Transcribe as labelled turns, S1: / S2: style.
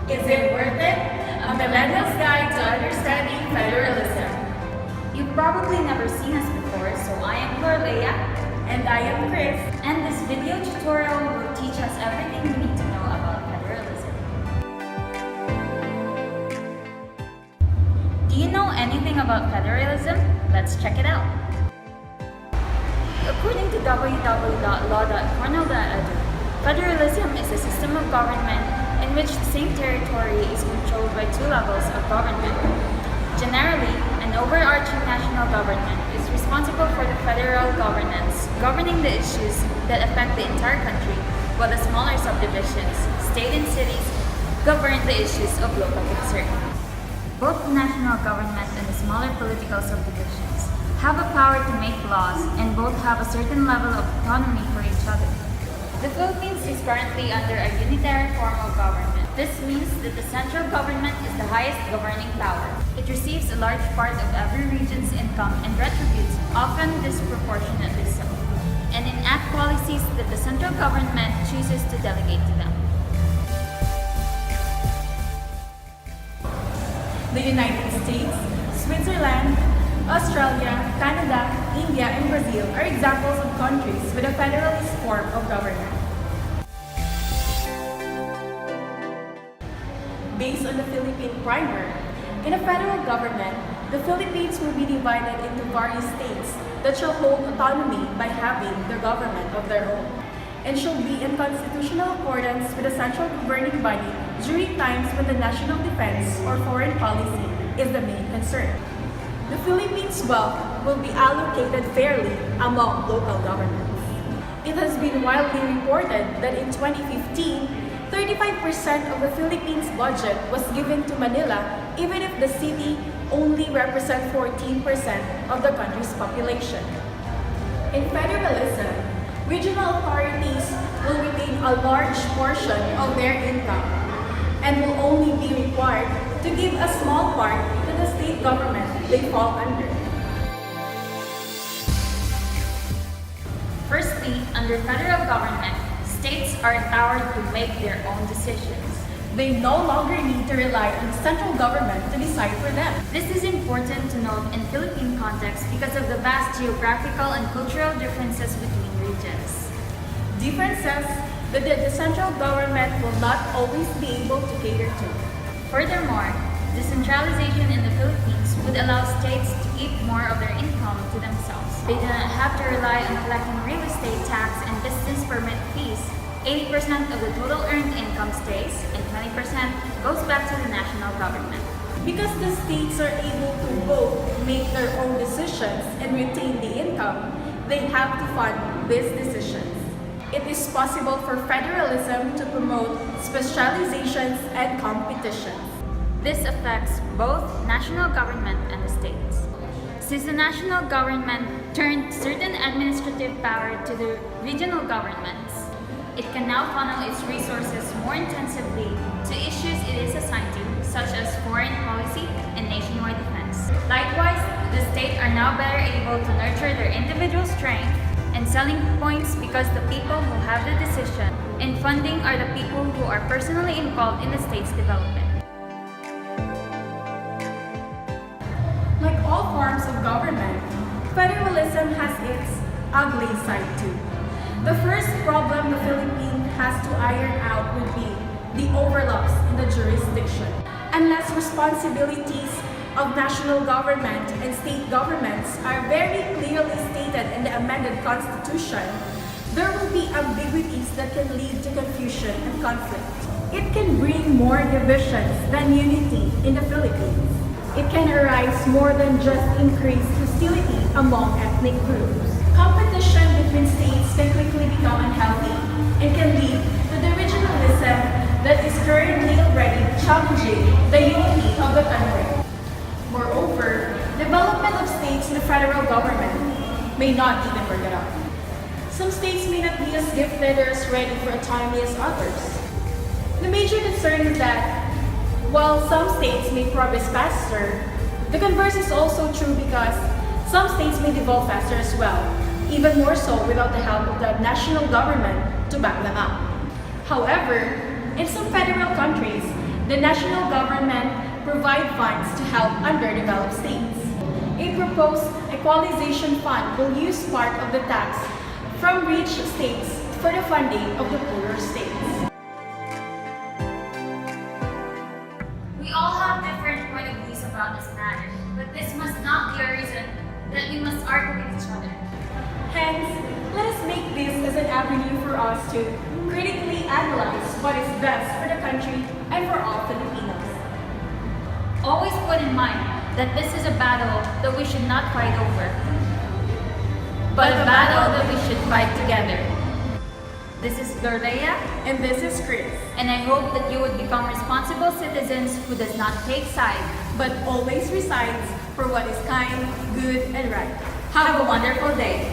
S1: Is it worth it? A millennial's guide to understanding federalism.
S2: You've probably never seen us before, so I am Lorleia,
S1: And I am Chris.
S2: and this video tutorial will teach us everything we need to know about federalism. Do you know anything about federalism? Let's check it out. According to www.law.cornell.edu, federalism is a system of government in which the same territory is controlled by two levels of government. Generally, an overarching national government is responsible for the federal governance, governing the issues that affect the entire country, while the smaller subdivisions, state and cities, govern the issues of local concern. Both the national government and the smaller political subdivisions have a power to make laws, and both have a certain level of autonomy for each other. The Philippines is currently under a unitary form of government. This means that the central government is the highest governing power. It receives a large part of every region's income and retributes, often disproportionately so, and enact policies that the central government chooses to delegate to them.
S1: The United States, Switzerland, Australia, Canada, India, and Brazil are examples of countries with a federalist form of government. Based on the Philippine Primer, in a federal government, the Philippines will be divided into various states that shall hold autonomy by having their government of their own, and shall be in constitutional accordance with the central governing body during times when the national defense or foreign policy is the main concern. The Philippines' wealth will be allocated fairly among local governments. It has been widely reported that in 2015, 35% of the Philippines' budget was given to Manila, even if the city only represents 14% of the country's population. In federalism, regional authorities will retain a large portion of their income and will only be required to give a small part to the state government they fall under.
S2: Firstly, under federal government, states are empowered to make their own decisions.
S1: They no longer need to rely on the central government to decide for them.
S2: This is important to note in Philippine context because of the vast geographical and cultural differences between regions.
S1: Differences that the central government will not always be able to cater to.
S2: Furthermore, decentralization in the Philippines would allow states to keep more of their income to themselves. They do not have to rely on collecting real estate tax and business permit fees. 80% of the total earned income stays, and 20% goes back to the national government.
S1: Because the states are able to both make their own decisions and retain the income, they have to fund these decisions. It is possible for federalism to promote specializations and competitions.
S2: This affects both national government and the states. Since the national government turned certain administrative power to the regional governments, it can now funnel its resources more intensively to issues it is assigned to, such as foreign policy and nationwide defense. Likewise, the states are now better able to nurture their individual strength and selling points because the people who have the decision and funding are the people who are personally involved in the state's development.
S1: Like all forms of government, federalism has its ugly side too. The first problem the Philippines has to iron out would be the overlaps in the jurisdiction. Unless responsibilities of national government and state governments are very clearly stated in the amended constitution, there will be ambiguities that can lead to confusion and conflict. It can bring more divisions than unity in the Philippines. It can arise more than just increased hostility among ethnic groups. Competition between states can quickly become unhealthy and can lead to the regionalism that is currently already challenging the unity of the country. Moreover, development of states in the federal government may not even work it out. Some states may not be as gifted or as ready for autonomy as others. The major concern is that while some states may progress faster, the converse is also true because some states may develop faster as well, even more so without the help of the national government to back them up. However, in some federal countries, the national government provide funds to help underdeveloped states. A proposed equalization fund will use part of the tax from rich states for the funding of the poorer states.
S2: We all have different point of views about this matter, but this must not be a reason that we must argue with each other.
S1: Hence, let us make this as an avenue for us to critically analyze what is best for the country and for all Filipinos.
S2: Always put in mind that this is a battle that we should not fight over, but a battle that we should fight together. This is Lorrea,
S1: And this is Chris,
S2: and I hope that you would become responsible citizens who does not take sides.
S1: but always resides for what is kind, good, and right.
S2: Have a wonderful day.